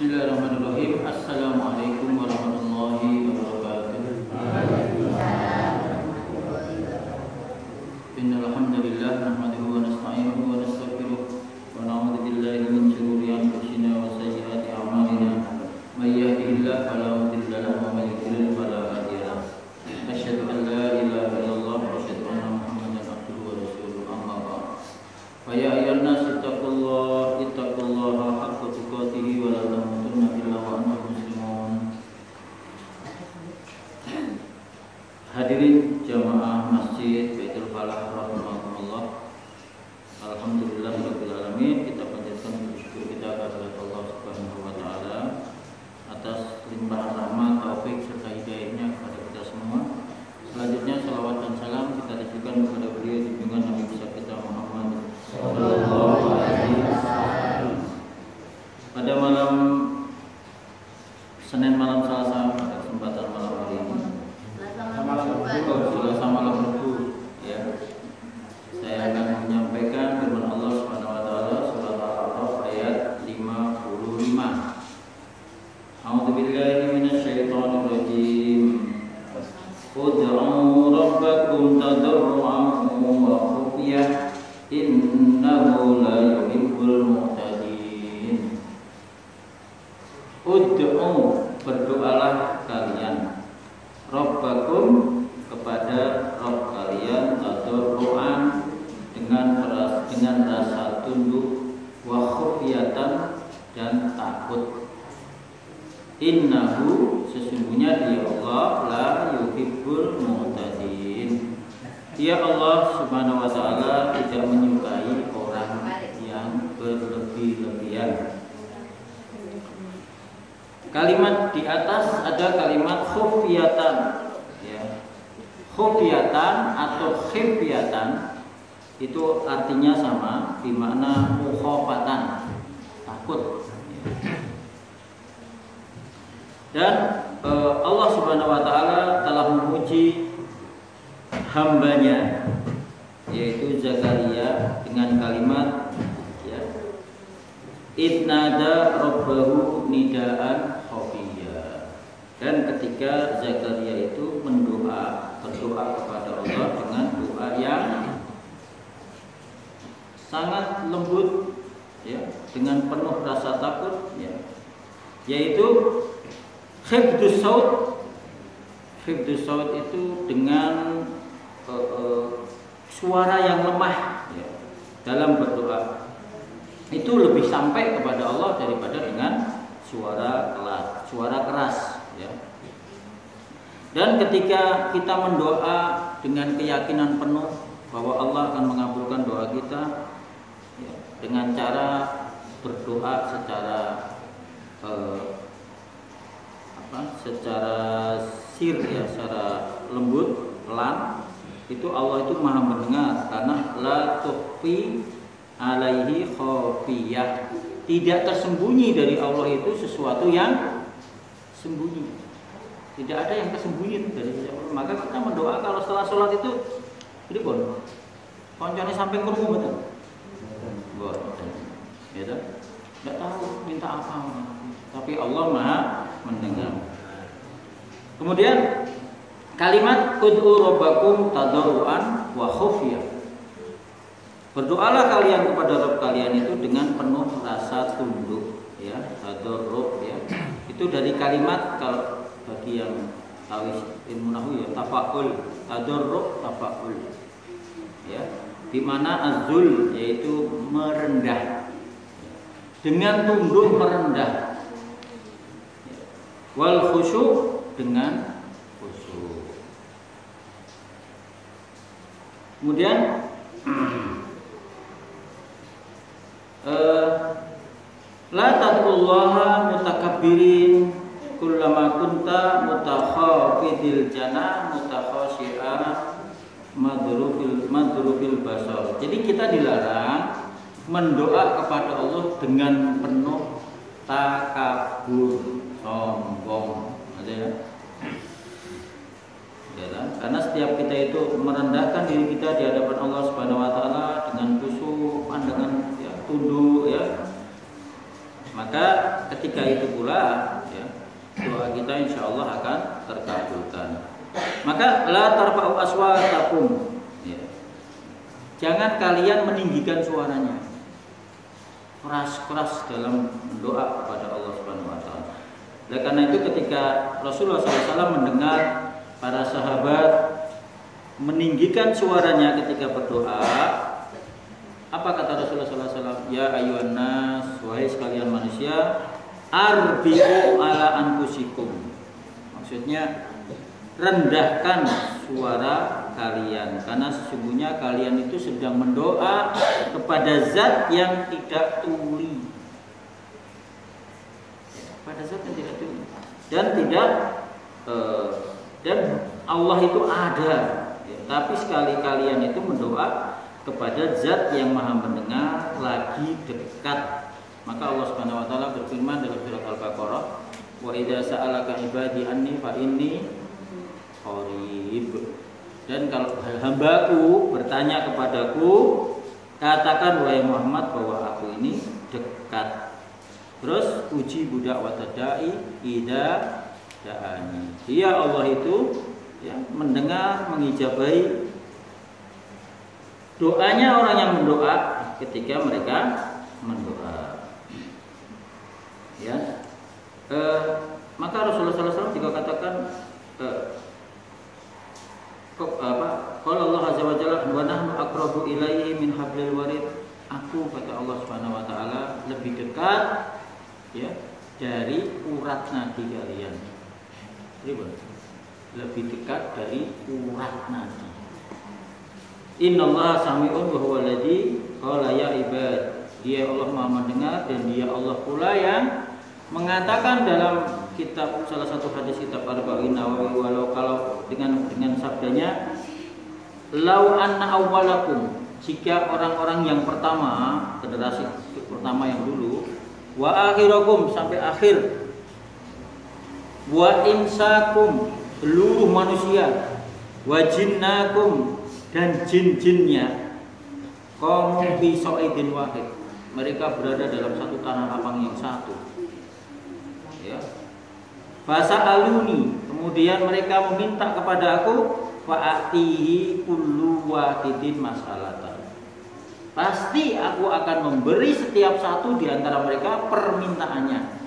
Bismillahirrahmanirrahim. Assalamualaikum warahmatullahi wabarakatuh. Innal hamdalillah nahmaduhu wa nasta'inuhu wa nastaghfiruh wa na'udzu billahi min shururi anfusina wa sayyiati a'malina. May yahdihillahu fala mudilla lahu wa may yudlil fala hadiya lahu. Asyhadu an la ilaha illallah wa asyhadu anna Muhammadan abduhu wa rasuluhu. Amma ba'd. Fa ya ayyuhan nas ittaqullaha haqqa tuqatih wa la tamutunna illa wa antum muslimun. Hadirin jamaah Masjid Baitul Falah rahimakumullah. Alhamdulillahirabbil alamin. Kita panjatkan syukur kita kepada Allah Subhanahu wa taala atas limpahan rahmat, taufik serta hidayahnya kepada kita semua. Selanjutnya salawat dan salam kita tujukan kepada beliau junjungan Nabi besar kita Muhammad sallallahu alaihi wasallam. Pada malam Senin malam Selasa pada kesempatan malam hari ini Selasa malam Rabu ya, saya akan menyampaikan firman Allah Subhanahu wa taala surat Al-A'raf ayat 55. A'udzu billahi minasyaitonir rajim. Ud'u rabbakum tadarruan wa khufyah innahu la yuhibbul mu'tadin. Ud'u, berdoalah kalian, rabbakum, kepada Rabb kalian, tadarruan, dengan rasa tunduk, wa khufyatan, dan takut. Innahu, sesungguhnya dia Allah, la yuhibbul mu'tadin. Dia Allah Subhanahu wa taala tidak menyukai orang yang berlebih-lebihan. Kalimat di atas ada kalimat khufyatan ya. Khufyatan atau khifyatan itu artinya sama, bermakna mukhafatan, takut ya. Dan Allah Subhanahu wa taala telah memuji hambanya yaitu Zakaria dengan kalimat ya, idnada rabbahu nidaan khafiyya. Dan ketika Zakaria itu berdoa kepada Allah dengan doa yang sangat lembut ya, dengan penuh rasa takut ya, yaitu khifdus saut. Khifdus saut itu dengan suara yang lemah ya, dalam berdoa itu lebih sampai kepada Allah daripada dengan suara keras ya. Dan ketika kita mendoa dengan keyakinan penuh bahwa Allah akan mengabulkan doa kita ya, dengan cara berdoa secara sir ya, secara lembut, pelan, itu Allah itu maha mendengar, karena la tukhfi alaihi khafiyah, tidak tersembunyi dari Allah itu sesuatu yang sembunyi, tidak ada yang tersembunyi dari Allah. Maka kita mendoa kalau setelah sholat itu pripun? Koncone sampai krungu betul? Boten. Ya toh? Enggak tahu minta apa, tapi Allah maha mendengar. Kemudian kalimat ud'u rabbakum tadarruan wa khufyah. Berdoalah kalian kepada Rabb kalian itu dengan penuh rasa tunduk ya, tadarru ya. Itu dari kalimat, kalau bagi yang tahu ilmu nahwu ya, tafa'ul, tadarru tafa'ul. Ya, di mana azul yaitu merendah. Dengan tunduk merendah. Wal khusyuk, dengan khusyuk. Kemudian la tad'ullaha mutakabbirin kullama kunta mutakhafidil jana mutakhasyi'a madrufil basar. Jadi kita dilarang mendoa kepada Allah dengan penuh takabur, sombong, ya. Karena setiap kita itu merendahkan diri kita di hadapan Allah Subhanahu wa taala dengan khusyuk, dengan ya, tunduk ya. Maka ketika itu pula ya, doa kita insya Allah akan terkabulkan. Maka la tarfa'u aswatakum ya. Jangan kalian meninggikan suaranya keras-keras dalam doa kepada Allah Subhanahu wa taala. Oleh karena itu ketika Rasulullah SAW mendengar para sahabat meninggikan suaranya ketika berdoa, apa kata Rasulullah SAW? Ya ayyuhan nas, wahai sekalian manusia, arbi'u ala anfusikum. Maksudnya rendahkan suara kalian, karena sesungguhnya kalian itu sedang mendoa kepada zat yang tidak tuli. Pada zat yang tidak tuli. Dan Allah itu ada. Ya, tapi sekali kalian itu mendoa kepada zat yang maha mendengar, lagi dekat. Maka Allah Subhanahu wa taala berfirman dalam surat Al-Baqarah, wa idza sa'alaka ibadi anni fa inni qarib. Dan kalau hambaku bertanya kepadaku, katakan wahai Muhammad bahwa aku ini dekat. Terus uji budak watadai ida da'ani. Dia Allah itu ya, mendengar, mengijabahi doanya orang yang mendoa ketika mereka mendoa. Ya, maka Rasulullah SAW juga katakan, kalau Allah Azza wa Jalla wa nahnu aqrabu ilaihi min hablil warid. Aku kata Allah Subhanahu wa taala lebih dekat ya dari urat nadi kalian. Lebih dekat dari urat nadi. Innallaha sami'un wa huwa alladzi qala ya ibad. Dia Allah Maha mendengar dan Dia Allah pula yang mengatakan dalam kitab salah satu hadis kitab Arba'in Nawawi, walau kalau dengan sabdanya, lau anna awwalakum, jika orang-orang yang pertama, generasi pertama yang dulu, wa akhirakum sampai akhir, wa insakum seluruh manusia, wa jinnakum dan jin-jinnya, qamu bi sa'idin wahid, mereka berada dalam satu tanah lapang yang satu. Ya. Fasa'aluni, kemudian mereka meminta kepada aku, fa'atihi kullu wahidin mas'alatan. Pasti aku akan memberi setiap satu di antara mereka permintaannya.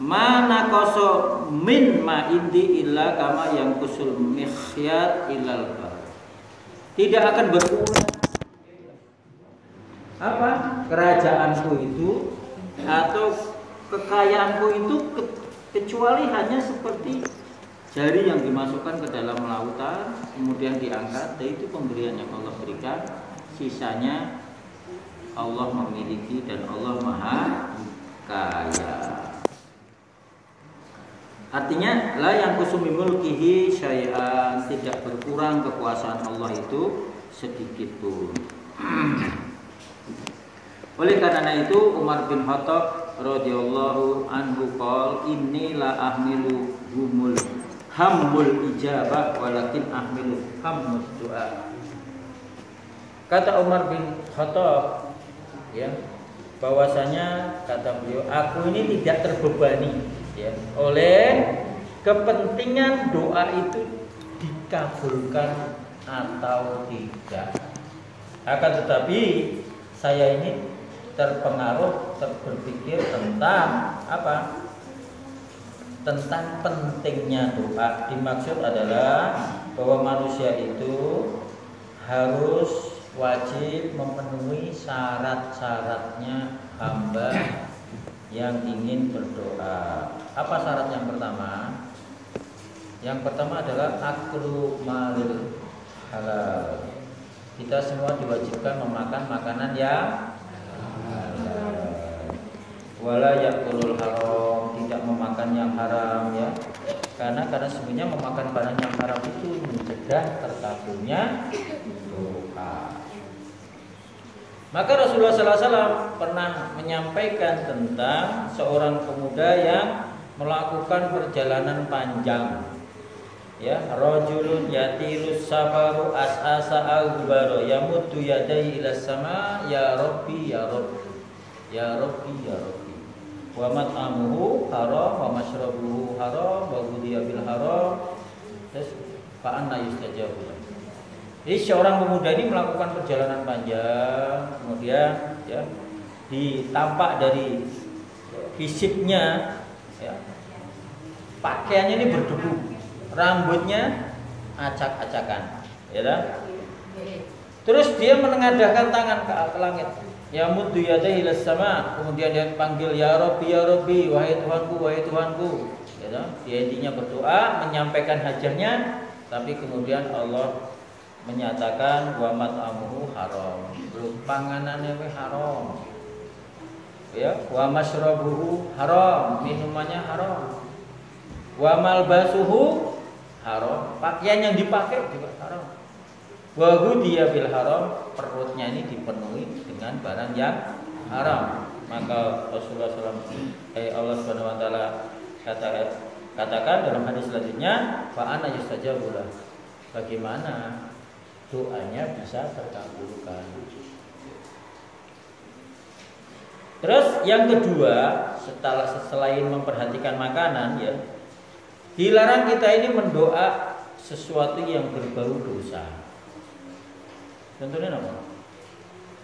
Mana koso min ma indi illa kama yang kusul mikhyat ilal bar. Tidak akan berkurang apa kerajaanku itu atau kekayaanku itu kecuali hanya seperti jari yang dimasukkan ke dalam lautan kemudian diangkat. Dan itu pemberian yang Allah berikan. Sisanya Allah memiliki dan Allah maha kaya. Artinya la yang kusumi mulkihi syai'an, tidak berkurang kekuasaan Allah itu sedikit pun. Oleh karena itu Umar bin Khattab radhiyallahu anhu qol inni la ahmilu hammul ijabah walakin ahmilu hammud du'a. Kata Umar bin Khattab ya, bahwasanya kata beliau, aku ini tidak terbebani ya oleh kepentingan doa itu dikabulkan atau tidak. Akan tetapi saya ini terpengaruh, berpikir tentang apa? Tentang pentingnya doa. Dimaksud adalah bahwa manusia itu harus wajib memenuhi syarat-syaratnya hamba yang ingin berdoa. Apa syarat yang pertama? Yang pertama adalah aklu malil halal. Kita semua diwajibkan memakan makanan yang wala yakulul haram, tidak memakan yang haram ya. Karena sebenarnya memakan barang yang haram itu mencegah terkabulnya doa. Maka Rasulullah SAW pernah menyampaikan tentang seorang pemuda yang melakukan perjalanan panjang. Ya, rajulun yatilus safaru as'asa al-gubaro yamuddu yadayhi ila sama ya Rabbi ya Rabbi ya Rabbi ya Rabbi. wa mat'amuhu haram wa mashrabuhu haram wa ghudhiya bil haram. Terus fa anna yustajabu. Jadi seorang pemuda ini melakukan perjalanan panjang, kemudian ya ditampak dari fisiknya ya, pakaiannya ini berdebu, rambutnya acak-acakan, ya kan? Terus dia menengadahkan tangan ke langit. Ya muddu yadayhi ilas sama, kemudian dia panggil ya Rabbi, wahai Tuhanku, wahai Tuhanku. Ya kan? Dia intinya berdoa, menyampaikan hajatnya, tapi kemudian Allah menyatakan wa mat'amuhu haram. Belum panganannya haram. Ya, wa mashrabuhu haram, minumannya haram. Wa malbasuhu haram, pakaian yang dipakai juga haram. Wa ghudhiya bil haram, perutnya ini dipenuhi dengan barang yang haram. Maka Rasulullah SAW, Allah Subhanahu wa taala katakan dalam hadis selanjutnya, fa ana yustajabu lah. Bagaimana doanya bisa terkabulkan. Terus yang kedua, selain memperhatikan makanan ya, dilarang kita ini mendoa sesuatu yang berbau dosa. Contohnya apa?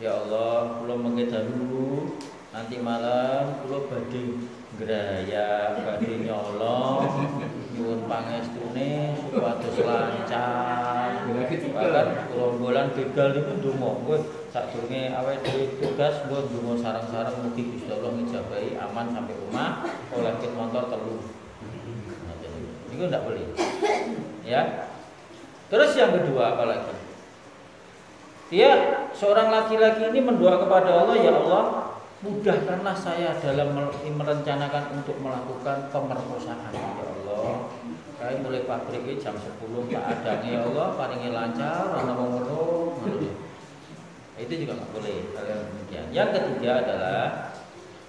Ya Allah, kula mengke dahulu nanti malam kula badhe ngraya, badhe nyolong, nyuwun pangestune supados lancar. Bahkan gerombolan begal niku ndonga, kowe sadurunge awake dhewe tugas mbok ndonga sareng-sareng mugi Gusti Allah ngijabahi aman sampai rumah, oleh kit motor telu. Itu enggak boleh. Ya. Terus yang kedua apalagi? Dia seorang laki-laki ini mendoa kepada Allah, ya Allah, mudahkanlah saya dalam merencanakan untuk melakukan pemerkosaan. Ya Allah, saya mulai pabrik jam 10 tak ada, ya Allah, paringi lancar, ana wong weruh. Itu juga nggak boleh. Yang ketiga adalah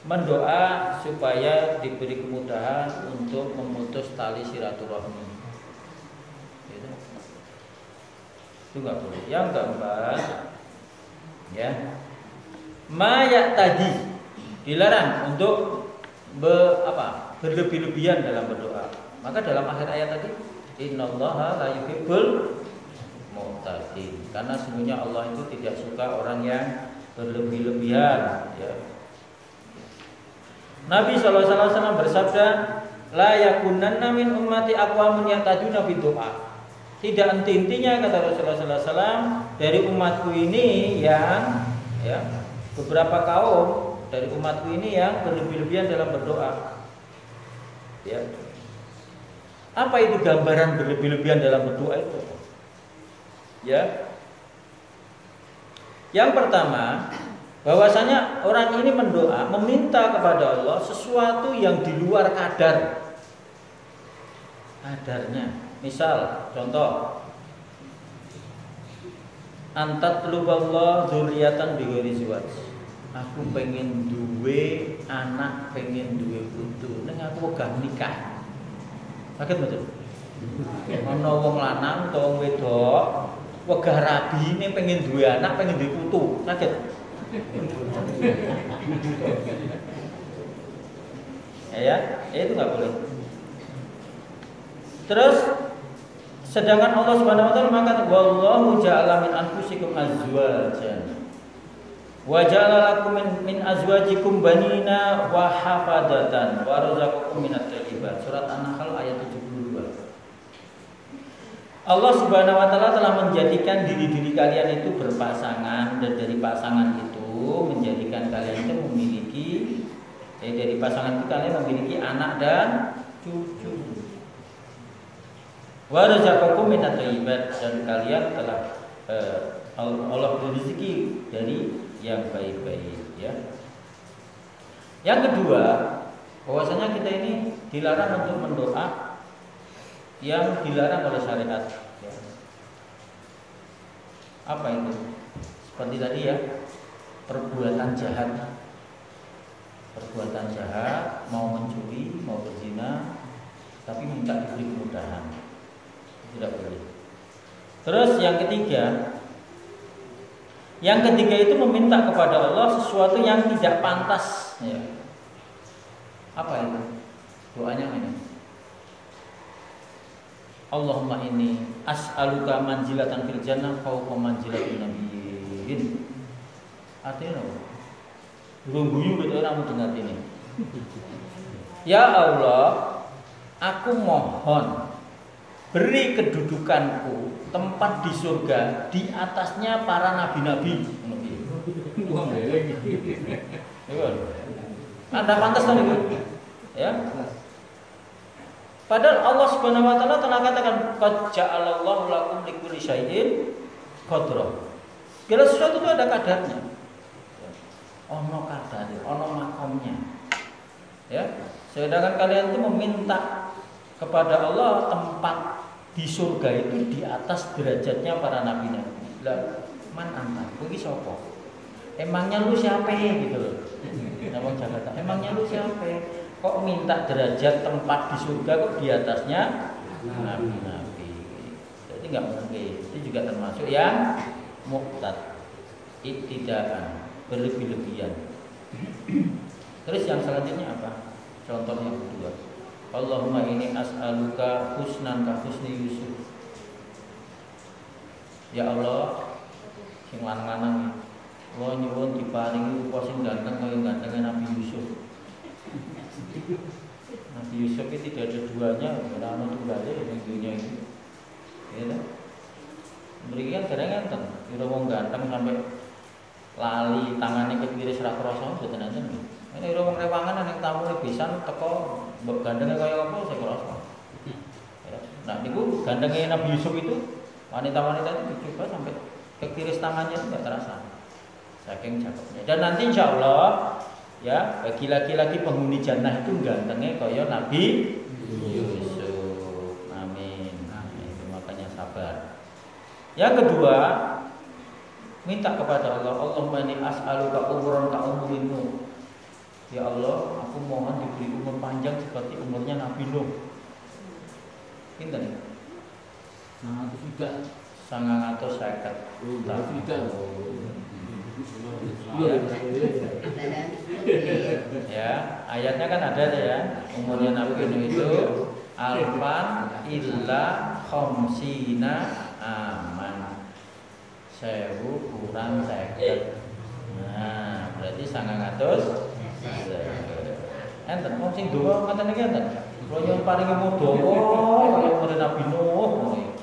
mendoa supaya diberi kemudahan untuk memutus tali silaturahmi. Itu nggak boleh. Yang keempat, ya, mayak tadi dilarang untuk berlebih-lebihan dalam berdoa. Maka dalam akhir ayat tadi, innallaha la yuhibbul mu'tadin. Karena sesungguhnya Allah itu tidak suka orang yang berlebih-lebihan. Ya. Nabi SAW bersabda, la yakunanna min ummati aqwamun ya'taduna bidu'a. Tidak henti-hentinya kata Rasulullah SAW dari umatku ini yang ya, beberapa kaum dari umatku ini yang berlebih-lebihan dalam berdoa. Ya. Apa itu gambaran berlebih-lebihan dalam berdoa itu? Ya. Yang pertama, bahwasanya orang ini mendoa meminta kepada Allah sesuatu yang di luar kadarnya. Misal, contoh, antat luballah dzurriatan bighairi zawaj. Aku pengen duwe anak, pengen duwe putu, ning aku wegah nikah. Saged mboten? Ana wong lanang utawa wong wedok wegah rabi ning pengen duwe anak, pengen duwe putu. Saged? Ya, itu nggak boleh. Terus sedangkan Allah Subhanahu wa taala mengatakan wallahu ja'ala min anfusikum azwajan wa ja'ala lakum min azwajikum banina wa hafadatan wa razaqakum minat thayyibat. Surat An-Nahl ayat 72. Allah Subhanahu wa taala telah menjadikan diri-diri kalian itu berpasangan, dan dari pasangan itu menjadikan kalian itu memiliki dari pasangan itu kalian memiliki anak dan cucu. Wa razaqakum minat thayyibat, dan kalian telah Allah beri rezeki dari yang baik-baik, ya. Yang kedua, bahwasanya kita ini dilarang untuk mendoa yang dilarang oleh syariat, ya. Apa itu? Seperti tadi ya, perbuatan jahat. Perbuatan jahat, mau mencuri, mau berzina, tapi minta diberi kemudahan. Tidak boleh. Terus yang ketiga itu meminta kepada Allah sesuatu yang tidak pantas, ya. Apa itu? Doanya ini. Allahumma inni as'aluka manzilatan fil jannah fawqa manzilatin nabiyyin. Artinya apa? Guyu gitu orang dengar ini. Ya Allah, aku mohon beri kedudukanku tempat di surga di atasnya para nabi-nabi. Anda pantas kan itu? Ya. Padahal Allah Subhanahu wa taala telah katakan qad ja'alallahu lakum likulli syai'in qadra. Segala sesuatu itu ada kadarnya. Ono kadarnya, ono makomnya. Ya. Sedangkan kalian itu meminta kepada Allah tempat di surga itu di atas derajatnya para nabi-nabi. Lah, man anta? Kuwi sapa? Emangnya lu siapa gitu loh. Nabang Jakarta. Emangnya lu siapa? Kok minta derajat tempat di surga kok di atasnya nabi-nabi. Jadi enggak mungkin. Itu juga termasuk yang muqtad. Iktidaan, berlebih-lebihan. Terus yang selanjutnya apa? Contohnya kedua. Allahumma inni as'aluka husnan ka husni Yusuf. Ya Allah, sing lanang-lanang kula nyuwun diparingi rupa sing ganteng kaya gantenge Nabi Yusuf. Nabi Yusuf itu tidak ada duanya, ora ono tunggale ning dunia ini. Ya ta? Mriki kan gareng-gareng, kira wong ganteng sampai lali tangane kepiris ra krasa mboten enten. Ini kira wong rewangan ning tamune pisan teko mbok gandenge kaya apa saya krasa. Ya. Nah, niku gandenge Nabi Yusuf itu wanita-wanita itu dicoba sampai kepiris tangannya itu enggak terasa. Saking cakepnya. Dan nanti insya Allah ya bagi laki-laki penghuni jannah itu gantengnya kaya Nabi Yusuf. Amin. Itu makanya sabar. Yang kedua, minta kepada Allah, Allahumma inni as'aluka umran ka umurin Nuh. Ya Allah, aku mohon diberi umur panjang seperti umurnya Nabi Nuh. Pinten? Nah, itu tidak. 950 tahun. Ya, ayatnya kan ada ya. Umurnya Nabi Nuh itu alfan illa khamsina aman. 1000 kurang 50. Nah, berarti 900. Enten wong sing donga ngoten iki enten. Kula nyuwun paringi umur dawa kaya umur Nabi Nuh ngono.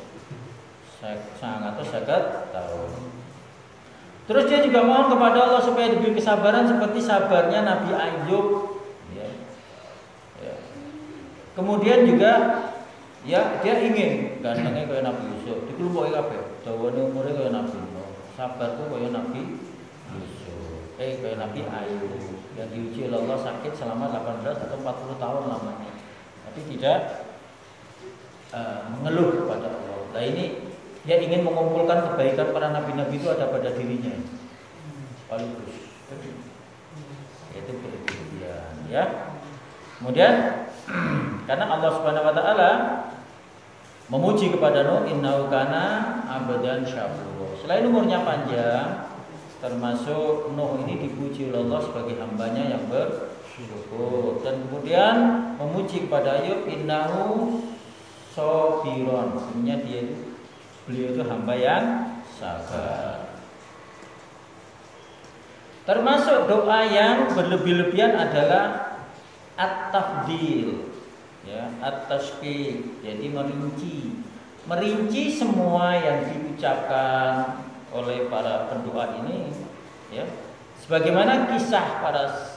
950 tahun. Terus dia juga mohon kepada Allah supaya diberi kesabaran seperti sabarnya Nabi Ayub. Ya. Ya. Kemudian juga ya dia ingin gantengnya kayak Nabi Yusuf. Dikelumpuki kabeh. Dawane umure kayak Nabi Nuh. Sabarku kayak Nabi Yusuf. Kayak Nabi Ayub yang diuji oleh Allah sakit selama 18 atau 40 tahun lamanya. Tapi tidak mengeluh kepada Allah. Nah ini dia ingin mengumpulkan kebaikan para nabi-nabi itu ada pada dirinya. Sekaligus. Itu berlebihan ya. Kemudian karena Allah Subhanahu wa taala memuji kepada Nuh, innahu kana abdan syakur. Selain umurnya panjang, termasuk Nuh ini dipuji oleh Allah sebagai hambanya yang bersyukur. Dan kemudian memuji kepada Ayub, innahu sabiron. Sebenarnya beliau itu hamba yang sabar. Termasuk doa yang berlebih-lebihan adalah at-tafdil, ya, at-tashbih. Jadi merinci semua yang diucapkan oleh para pendoa ini, ya. Sebagaimana kisah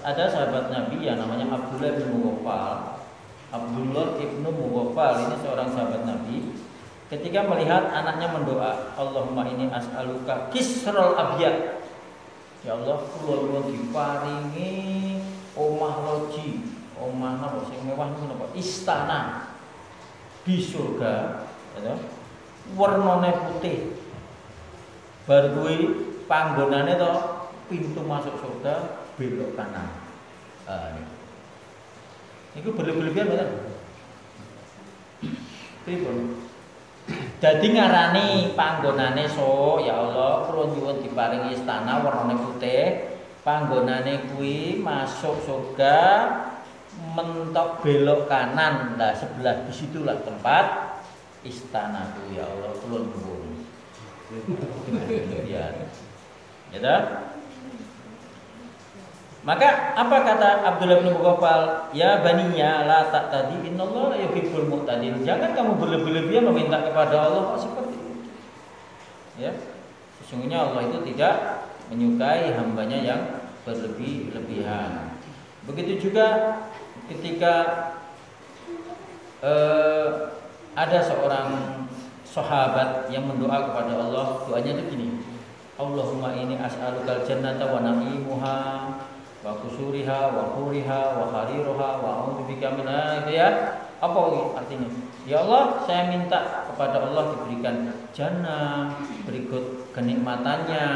ada sahabat Nabi yang namanya Abdullah bin Mughaffal. Abdullah ibnu Mughaffal ini seorang sahabat Nabi. Ketika melihat anaknya mendoa, Allahumma inni as'aluka kisrul abyad. Ya Allah, kula nyuwun diparingi omah loji, omah napa sing mewah niku napa? Istana di surga, ya. Warnane putih. Bar kuwi panggonane to pintu masuk surga belok kanan. Niku berlebihan mboten? Pripun? Dadi ngarani panggonane ya Allah, kula nyuwun diparingi istana warnane putih. Panggonane kuwi masuk surga mentok belok kanan, nah sebelah disitulah tempat istanaku ya Allah kulon nuwun. Ya. Maka apa kata Abdullah bin Mughaffal? Ya baniya la taqtadi innallaha yuhibbul muqtadin. Jangan kamu berlebih-lebihan meminta kepada Allah seperti itu. Ya. Sesungguhnya Allah itu tidak menyukai hambanya yang berlebih-lebihan. Begitu juga ketika ada seorang sahabat yang mendoa kepada Allah, doanya itu gini. Allahumma inni as'alukal jannata wa na'imuha wa kusuriha wa huriha wa hariruha wa a'udzubika minha, itu ya. Apa artinya? Ya Allah, saya minta kepada Allah diberikan jannah, berikut kenikmatannya,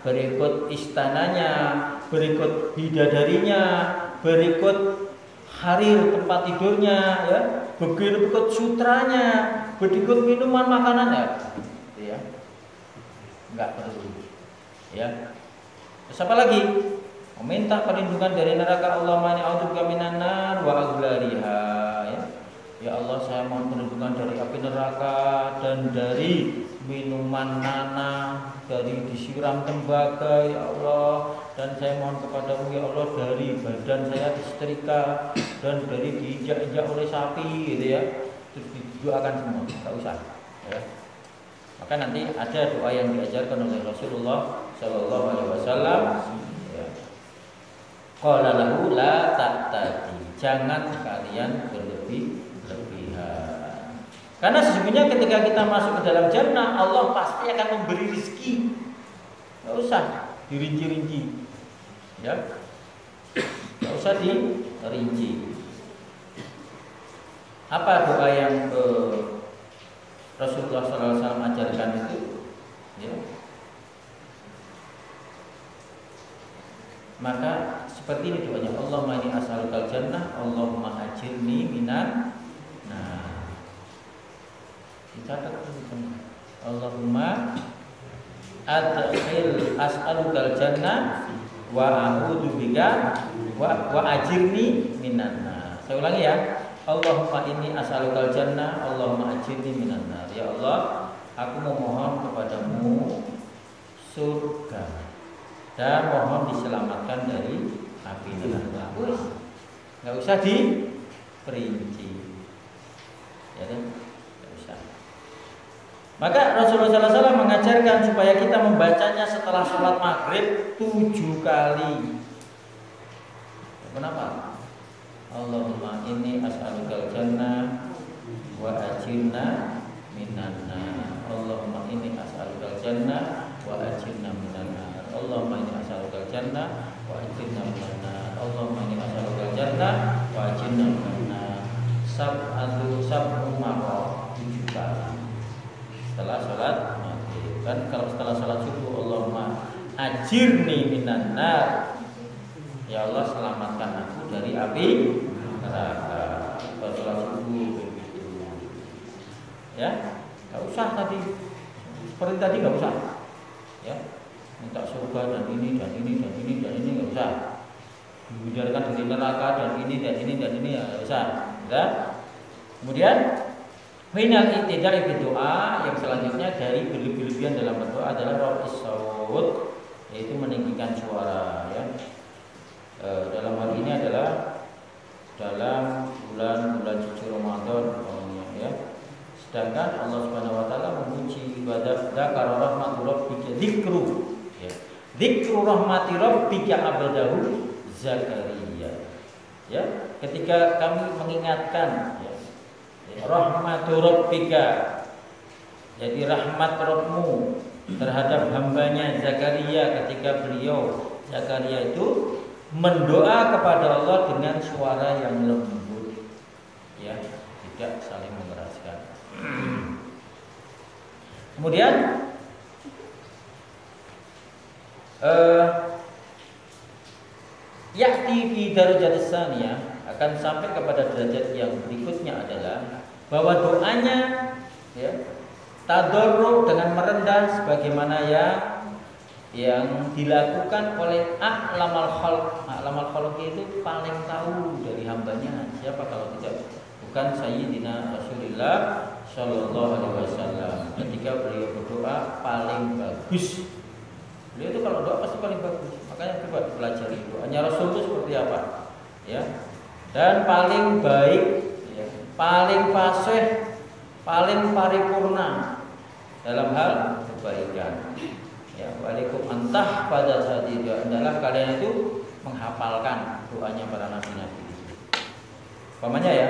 berikut istananya, berikut bidadarinya, berikut harir tempat tidurnya, ya, berikut sutranya, berikut minuman makanannya, ya, enggak perlu, ya. Terus apa lagi? Meminta perlindungan dari neraka. Allahumma inni a'udzubika minan nar wa aghlariha, ya. Ya Allah, saya mohon perlindungan dari api neraka dan dari minuman nanah, dari disiram tembaga ya Allah, dan saya mohon kepadamu ya Allah dari badan saya disetrika dan dari diinjak-injak oleh sapi, gitu ya. Terus didoakan semua, enggak usah, ya. Maka nanti ada doa yang diajarkan oleh Rasulullah Shallallahu Alaihi Wasallam. Qala lahu la taqtadi, jangan kalian berlebih-lebihan. Karena sesungguhnya ketika kita masuk ke dalam jannah, Allah pasti akan memberi rezeki. Enggak usah dirinci-rinci. Ya. Enggak usah dirinci. Apa doa yang Rasulullah SAW ajarkan itu? Ya. Maka seperti ini doanya, Allahumma inni as'alukal jannah, Allahumma ajirni minan nar. Dicatat itu. Allahumma as'alukal jannah wa a'udzubika wa ajirni minan nar. Saya ulangi ya. Allahumma inni as'alukal jannah, Allahumma ajirni minan nar. Ya Allah, aku memohon kepadamu surga dan mohon diselamatkan dari api neraka. Nggak usah diperinci, ya kan? Nggak usah. Maka Rasulullah SAW mengajarkan supaya kita membacanya setelah sholat maghrib 7 kali. Kenapa? Allahumma inni as'alukal jannah wa ajirna minan nar. Allahumma inni as'alukal jannah wa ajirna minan nar. Allahumma inni as'alukal jannah wa ajirna minan nar. Allahumma inni as'alukal jannah wa ajirna minan nar. Sab'u marrah 7 kali setelah salat maghrib. Kan kalau setelah salat subuh, Allahumma ajirni minan nar. Ya Allah, selamatkan aku dari api neraka. Kalau salat subuh begitu. Ya, enggak usah tadi. Seperti tadi enggak usah. Ya. Minta surga dan ini dan ini dan ini dan ini nggak usah. Dihindarkan dari neraka dan ini dan ini dan ini nggak usah. Ya. Kemudian final i'tidal doa yang selanjutnya dari berlebih-lebihan dalam berdoa adalah raf'is saut, yaitu meninggikan suara. Ya. Dalam hal ini adalah dalam bulan-bulan suci Ramadan, ya. Sedangkan Allah Subhanahu wa taala memuji ibadah dzakara rahmatur rabbika dzikru. Ya. Dzikru rahmati rabbika abdahu Zakaria. Ya, ketika kami mengingatkan, ya, rahmatur rabbika, jadi rahmat Rabbmu terhadap hambanya Zakaria ketika beliau Zakaria itu mendoa kepada Allah dengan suara yang lembut, ya, tidak saling mengeraskan. Kemudian ya'ti fi darajat tsaniyah, akan sampai kepada derajat yang berikutnya adalah bahwa doanya, ya, tadarru dengan merendah sebagaimana yang dilakukan oleh a'lamal khalq. A'lamal khalq itu paling tahu dari hambanya. Siapa kalau tidak bukan Sayyidina Rasulullah Shallallahu Alaihi Wasallam. Ketika beliau berdoa paling bagus. Beliau itu kalau doa pasti paling bagus. Makanya coba pelajari doanya Rasul itu seperti apa, ya. Dan paling baik, ya, paling fasih, paling paripurna dalam hal kebaikan. Ya, walikum antah pada saat itu adalah kalian itu menghafalkan doanya para nabi-nabi. Umpamanya ya,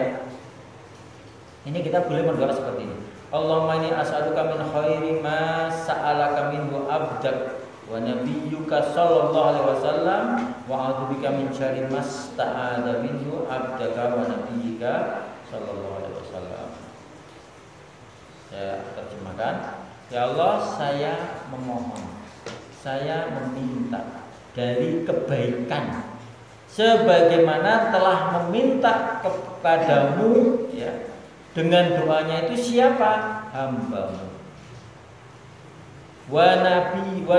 ini kita boleh berdoa seperti ini. Allahumma inni as'aluka min khairi ma sa'alaka minhu abdak wa nabiyyuka sallallahu alaihi wasallam wa a'udzubika min syarri ma sta'adza minhu abdaka wa nabiyyika sallallahu alaihi wasallam. Saya terjemahkan. Ya Allah, saya memohon, saya meminta dari kebaikan sebagaimana telah meminta kepadamu, ya. Dengan doanya itu siapa? Hambamu. Wa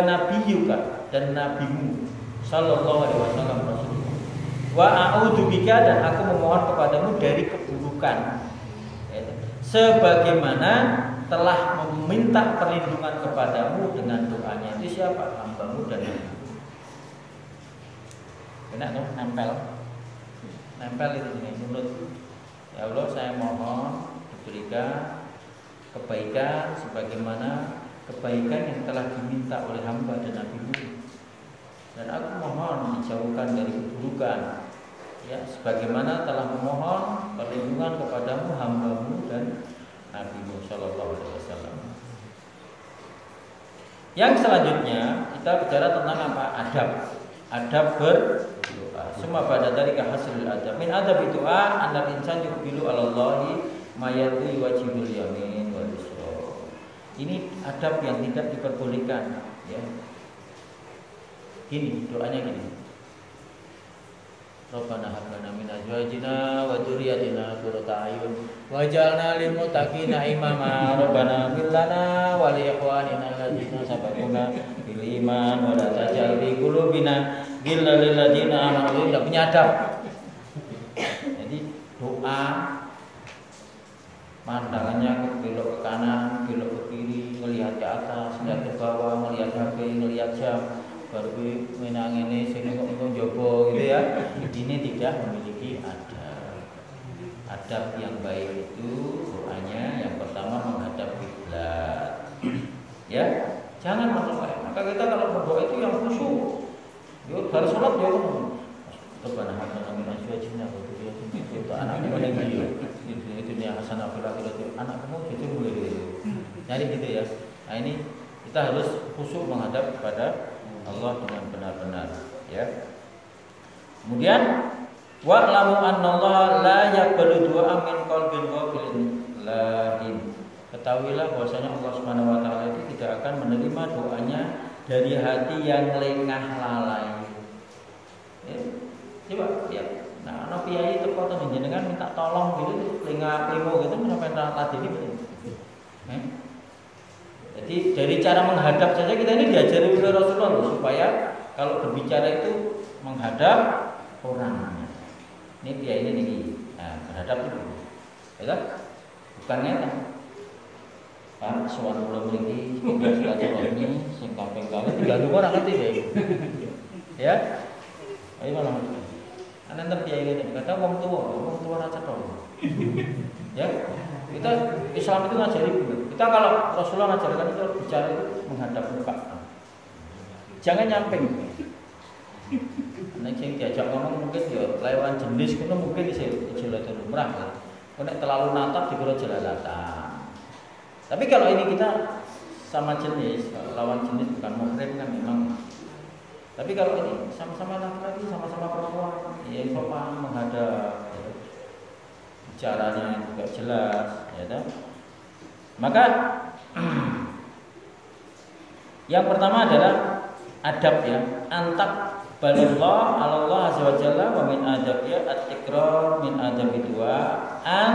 nabiyyuka, dan nabimu sallallahu alaihi wasallam Rasulullah. Wa a'udzubika, dan aku memohon kepadamu dari keburukan. Sebagaimana telah meminta perlindungan kepadamu dengan doanya itu siapa? Hambamu dan nabimu. Benar tuh, nempel itu nih mulut. Ya Allah, saya mohon diberikan kebaikan sebagaimana kebaikan yang telah diminta oleh hamba dan nabimu, dan aku mohon dijauhkan dari keburukan, ya, sebagaimana telah memohon perlindungan kepadamu, hambamu dan nabimu sallallahu alaihi wasallam. Yang selanjutnya kita bicara tentang apa? Adab berdoa. Semua pada dari hasil adab. Min adab doa annal insan yuqbilu 'ala Allahi mayati wajibul yamin wal yusra. Ini adab yang tidak diperbolehkan, ya. Gini, doanya gini. Rabbana hab lana min azwajina wa dzurriyyatina qurrata a'yun waj'alna lil muttaqina imama. Rabbana hab lana wa li ikhwanina alladziina sabaquna bil iman wa la taj'al fi qulubina ghillan lil ladzina amanu. Tidak punya adab. Jadi doa pandangannya belok ke kanan, belok ke kiri, melihat ke atas, melihat ke bawah, melihat HP, melihat jam, baru menang ini sini kok jobo gitu ya. Ini tidak memiliki adab. Adab yang baik itu doanya yang pertama menghadap kiblat. Ya, jangan menolak. Maka kita kalau berdoa itu yang khusyuk. Yo harus sholat yo Rabbana hab lana min azwajina wa dzurriyyatina itu anaknya paling dia. Itu dia hasanah fil akhirati. Anak kamu itu mulai gitu. Jadi gitu ya. Nah, ini kita harus khusyuk menghadap kepada Allah dengan benar-benar, ya. Kemudian wa'lamu annallaha la yaqbalu du'a min qalbin ghafilin lahin. Ketahuilah bahwasanya Allah Subhanahu wa taala itu tidak akan menerima doanya dari hati yang lengah lalai. Ya. Coba ya. Nah, ana piyayi teko ten jenengan minta tolong gitu, lengah limo gitu sampai ladeni betul. Jadi dari cara menghadap saja kita ini diajari oleh Rasulullah supaya kalau berbicara itu menghadap orang. Ini dia ini. Nah, menghadap itu. Ya, bukan ngeten. Pak sowan kula mriki silaturahmi sing kaping kalih digantung ora ngerti ya. Ya. Ayo malah. Ana enten piye ngene, kata wong tua ra cetha. Ya. Kita Islam itu ngajari kita kalau Rasulullah ngajarkan itu bicara itu menghadap muka. Jangan nyamping. Nek sing diajak ngomong mungkin ya lawan jenis kuwi mungkin iso jelatur lumrah. Nek terlalu natap dikira jelalatan. Tapi kalau ini kita sama jenis, lawan jenis bukan muhrim kan memang. Tapi kalau ini sama-sama laki-laki, sama-sama perempuan, ya sopan menghadap. Caranya juga jelas, ya kan? Maka yang pertama adalah adab, ya. Antak balillah Allah azza wa jalla wa min adabiyya at-tikrar min adabi dua an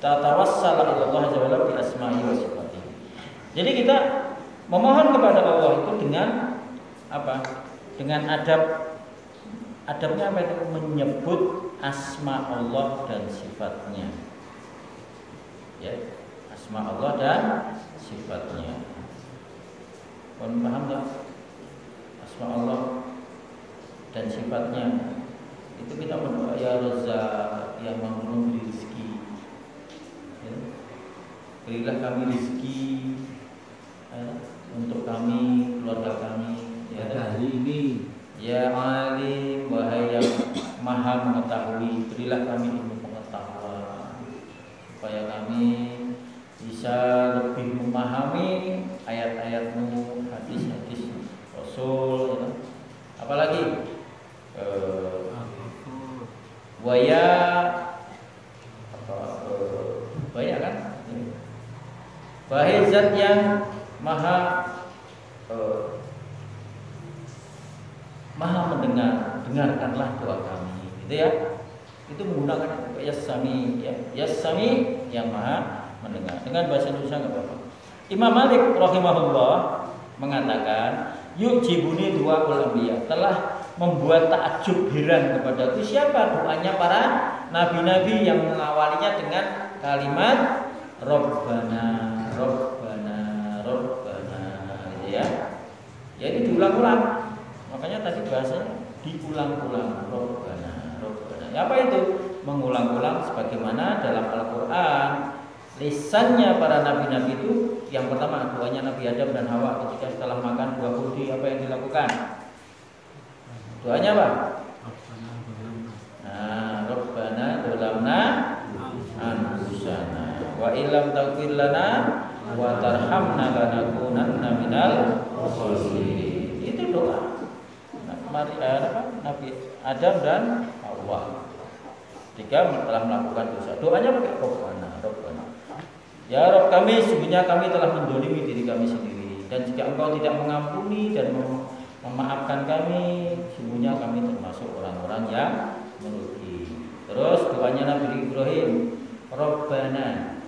tatawassal ila Allah azza wa jalla bi asma'i wa sifatihi. Jadi kita Memohon kepada Allah itu dengan apa? Dengan adabnya apa itu? Menyebut asma Allah dan sifatnya. Ya, asma Allah dan sifatnya. Paham nggak? Asma Allah dan sifatnya itu kita berdoa ya Razzaq yang memberi rezeki, ya. Berilah kami rezeki untuk kami, keluarga kami ya, hari ini. Ya Alim, wahai yang maha mengetahui, berilah kami ilmu pengetahuan supaya kami bisa lebih memahami ayat-ayatmu, hadis-hadis Rasul ya. Apalagi Waya banyak kan? Wahai zat yang maha mendengar, dengarkanlah doa kami, gitu ya. Itu menggunakan Yas-Sami, ya. Yas-Sami yang maha mendengar. Dengan bahasa Indonesia nggak apa-apa. Imam Malik rahimahullah mengatakan, yujibuni dua ulama telah membuat takjub heran kepada itu siapa? Doanya para nabi-nabi yang mengawalinya dengan kalimat Rabbana, Rabbana, Rabbana, gitu ya. Jadi diulang-ulang. Makanya tadi bahasanya diulang-ulang Rabbana, Rabbana. Apa itu? Mengulang-ulang sebagaimana dalam Al-Qur'an lisannya para nabi-nabi itu yang pertama doanya Nabi Adam dan Hawa ketika setelah makan buah kurdi apa yang dilakukan? Doanya apa? Nah, Rabbana dolamna anfusana wa illam taghfir lana wa tarhamna lanakunanna minal khasirin. Itu doa Nabi Adam dan Hawa ketika telah melakukan dosa. Doanya pakai Rabbana, Rabbana. Ya Rabb kami, sesungguhnya kami telah mendolimi diri kami sendiri, dan jika Engkau tidak mengampuni dan memaafkan kami, sesungguhnya kami termasuk orang-orang yang merugi. Terus doanya Nabi Ibrahim, Rabbana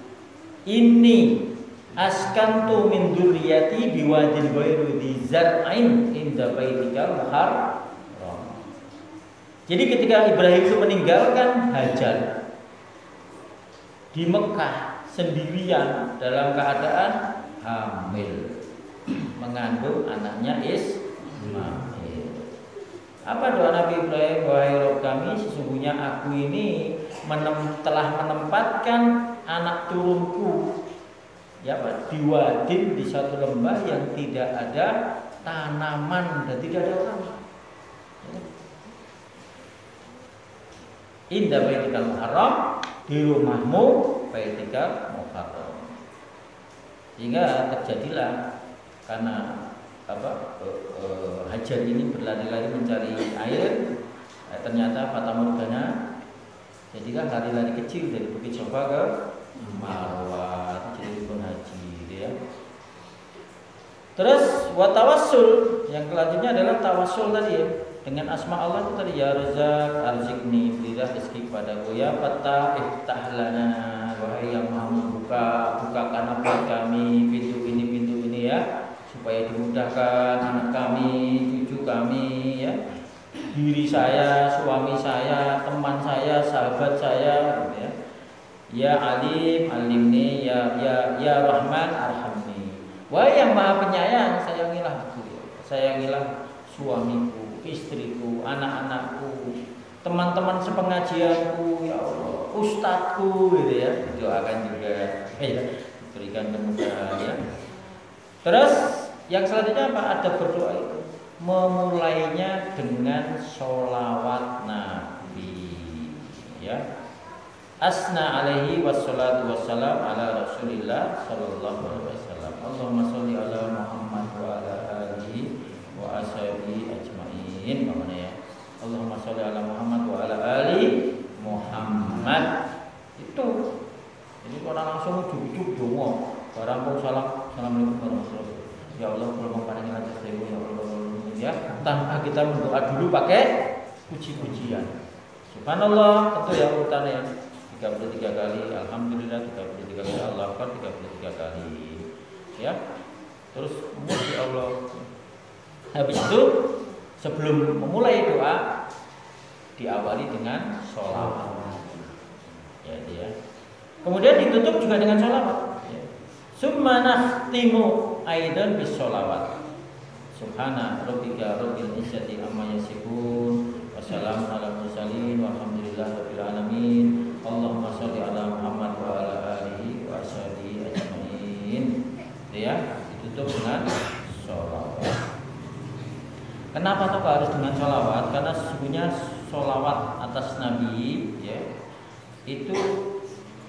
inni askantu min dzurriyyati biwadin ghairu dzi zar'in inda baitikal muharram. Jadi ketika Ibrahim itu meninggalkan Hajar di Mekah sendirian dalam keadaan hamil mengandung anaknya Ismail. Apa doa Nabi Ibrahim? Wahai Rabb kami, sesungguhnya aku ini telah menempatkan anak turunku ya Pak, di wadin, di satu lembah yang tidak ada tanaman dan tidak ada orang. Indah baitikal muharram, di rumahmu baitikal muharram. Sehingga terjadilah karena Hajar ini berlari-lari mencari air, ternyata fata morgana, jadilah lari-lari kecil dari Bukit Sofa ke Marwah, jadi pun haji, gitu ya. Terus watawassul yang selanjutnya adalah tawassul tadi ya, dengan asma Allah itu tadi ya Razzaq arzikni, berilah rezeki padaku, ya Fattah iftah lana, wahai yang maha membuka, bukakan buat kami pintu ini ya, supaya dimudahkan anak kami, cucu kami ya, diri saya, suami saya, teman saya, sahabat saya, gitu ya. Ya Alim, alimni, ya Rahman, arhamni. Wahai yang maha penyayang, sayangilah aku, ya. Sayangilah suamiku, istriku, anak-anakku, teman-teman sepengajianku, ya Allah, ustadzku, gitu ya. Doakan juga, berikan kemudahan ya. Terus yang selanjutnya apa? Ada berdoa itu. Memulainya dengan sholawat Nabi, ya. Asna alaihi wassalatu wassalam ala Rasulillah sallallahu alaihi wasallam. Allahumma sholli ala Muhammad wa ala alihi wa ashabihi ajmain. Bagaimana ya? Allahumma sholli ala Muhammad wa ala ali Muhammad. Itu. Jadi orang langsung ujuk-ujuk dongo. Barang pun salam, assalamualaikum warahmatullahi wabarakatuh. Ya Allah, kalau paling lancar saya ya Allah, ya. Tanpa kita berdoa dulu pakai puji-pujian. Subhanallah, tentu ya urutannya 33 kali, alhamdulillah 33 kali, Allah Akbar 33 kali. Ya. terus memuji Allah. Habis itu sebelum memulai doa diawali dengan sholawat. Ya. Kemudian ditutup juga dengan sholawat. Ya. Summa nakhtimu aidan bis sholawat. Subhana rabbika rabbil izzati amma yasifun. Wassalamun ala mursalin walhamdulillahi rabbil alamin. Allahumma sholli ala Muhammad wa ala alihi wa sahbihi ajmain. Ya, ditutup dengan sholawat. Kenapa toh harus dengan sholawat? Karena sesungguhnya sholawat atas Nabi, ya, itu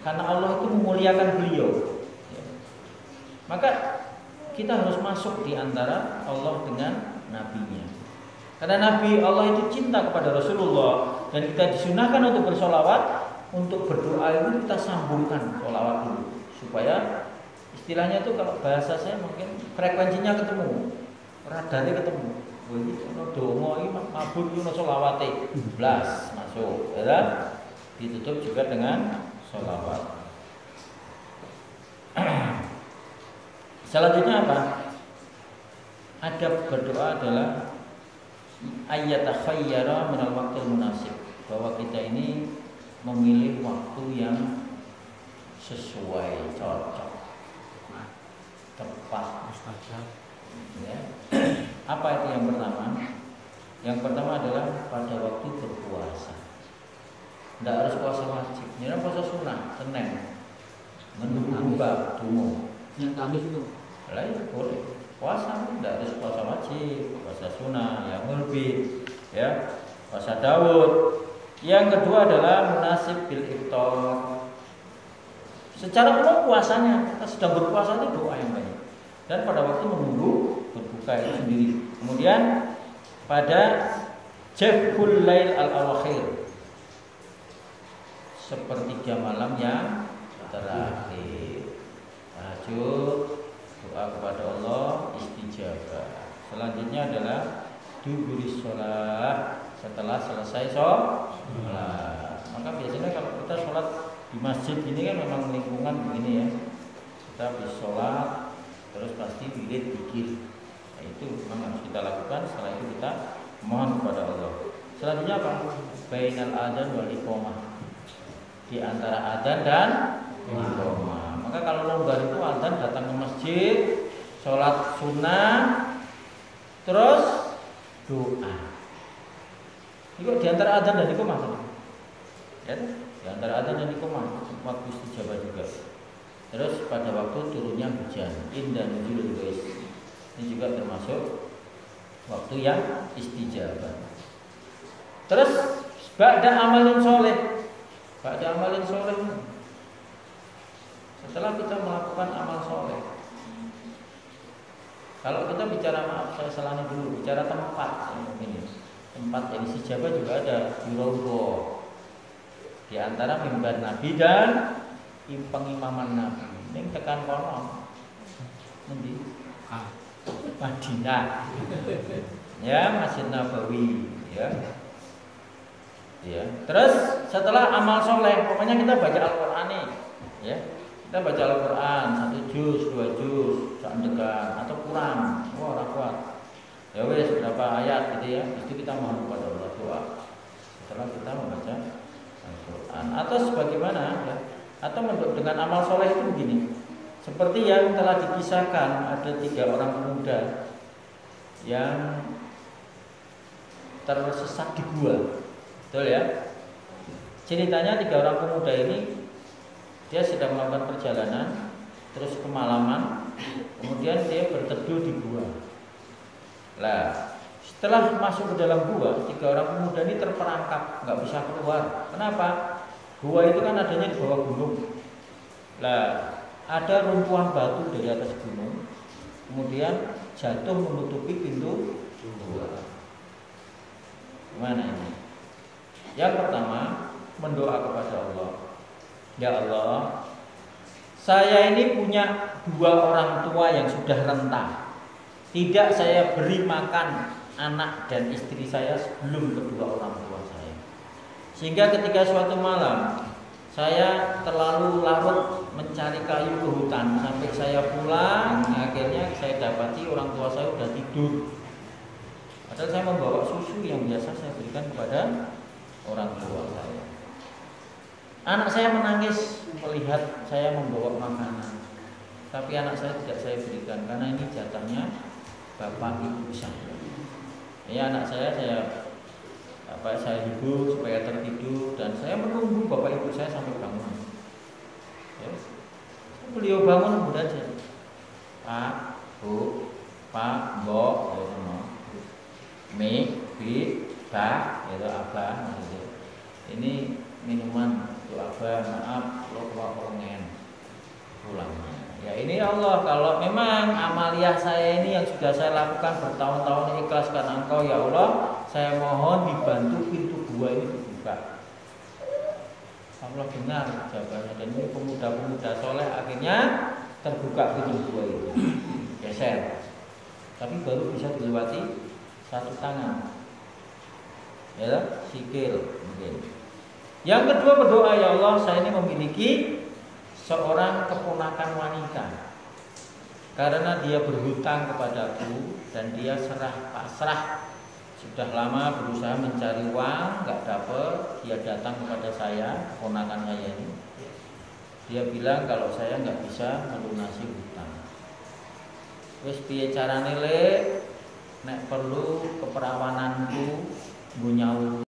karena Allah itu memuliakan beliau. Ya. Maka kita harus masuk di antara Allah dengan Nabi-Nya. Karena Nabi Allah itu cinta kepada Rasulullah dan kita disunahkan untuk bersolawat, untuk berdoa itu kita sambungkan solawat dulu supaya istilahnya itu kalau bahasa saya mungkin frekuensinya ketemu, radarnya ketemu. Begitu doa ini mabuk itu solawate blas masuk, ya. Ditutup juga dengan solawat. Selanjutnya apa? Adab berdoa adalah ayat takhayyara minal waqtil munasib, bahwa kita ini memilih waktu yang sesuai, cocok, tepat, ya. Apa itu yang pertama? Yang pertama adalah pada waktu berpuasa. Tidak harus puasa wajib, ini puasa sunnah, Senin, menunggu dungo. Yang Kamis itu. Lah ya boleh. Puasa tidak harus puasa wajib, puasa sunnah, yang lebih, ya, puasa Daud. Yang kedua adalah munasib bil iftar. Secara umum puasanya, kita sedang berpuasa itu doa yang banyak. Dan pada waktu menunggu berbuka itu sendiri. Kemudian pada jabul lail al-awakhir, sepertiga malam yang terakhir, tahajud, doa kepada Allah, istijabah. Selanjutnya adalah duburis sholat, setelah selesai sholat. Maka biasanya kalau kita sholat di masjid ini kan memang lingkungan begini ya, kita habis sholat terus pasti wirid zikir. Nah, itu memang harus kita lakukan. Setelah itu kita mohon kepada Allah. Selanjutnya apa? Bainal adzan wal iqamah, di antara adzan dan iqamah. Maka kalau longgar itu adzan datang ke masjid, sholat sunnah, terus doa. Itu di antara adzan dan iqamah. Ya, di antara adzan dan iqamah waktu istijabah juga. Terus pada waktu turunnya hujan, indah nuzulul ghaiz, ini juga termasuk waktu yang istijabah. Terus ba'da amalin soleh, setelah kita melakukan amal soleh. Kalau kita bicara, maaf saya selani dulu, bicara tempat ini, tempat yang istijabah juga ada di Raudhah, di antara mimbar Nabi dan pengimaman Nabi. Ini tekan kono nanti Madinah, ya, Masjid Nabawi, ya. Terus setelah amal soleh, pokoknya kita baca Al-Quran nih, ya. Kita baca Al-Quran 1 juz, 2 juz, seandekan atau kurang, orang kuat. Ya wes berapa ayat gitu ya. Itu kita mohon kepada Allah doa. Setelah kita membaca Al-Quran atau sebagaimana, ya. Atau dengan amal soleh itu begini, seperti yang telah dikisahkan, ada 3 orang pemuda yang tersesat di gua, betul ya? Ceritanya 3 orang pemuda ini, dia sedang melakukan perjalanan, terus kemalaman, kemudian dia berteduh di gua. Lah, setelah masuk ke dalam gua, 3 orang pemuda ini terperangkap, nggak bisa keluar. Kenapa? Gua itu kan adanya di bawah gunung. Lah, ada rumpuhan batu dari atas gunung, kemudian jatuh menutupi pintu gua. Gimana ini? Yang pertama, mendoa kepada Allah. Ya Allah, saya ini punya 2 orang tua yang sudah renta. Tidak saya beri makan anak dan istri saya sebelum kedua orang tua saya. Sehingga ketika suatu malam Saya terlalu larut mencari kayu ke hutan sampai saya pulang, akhirnya saya dapati orang tua saya sudah tidur. Padahal saya membawa susu yang biasa saya berikan kepada orang tua saya. Anak saya menangis melihat saya membawa makanan, tapi anak saya tidak saya berikan karena ini jatahnya bapak ibu saya. Ya anak saya hibur supaya tertidur dan saya menunggu bapak ibu saya sampai bangun. Ya. Beliau bangun mudah aja. Pak, Bu, Pak, Mbok, ya semua. Mi, Bi, Ba, itu Abah. Gitu. Ini minuman untuk Abah, maaf lo kewakongen pulangnya. Ya ini Allah, kalau memang amaliyah saya ini yang sudah saya lakukan bertahun-tahun ikhlas karena Engkau ya Allah, saya mohon dibantu pintu gua ini dibuka. Allah dengar jawabannya dan ini pemuda-pemuda soleh akhirnya terbuka pintu gua itu, geser. Tapi baru bisa dilewati satu tangan, ya sikil mungkin. Yang kedua berdoa, ya Allah saya ini memiliki seorang keponakan wanita karena dia berhutang kepadaku dan dia serah pasrah, sudah lama berusaha mencari uang nggak dapat, dia datang kepada saya, keponakan saya ini, dia bilang kalau saya nggak bisa melunasi hutang. Wis piye carane le nek perlu keperawananku nyau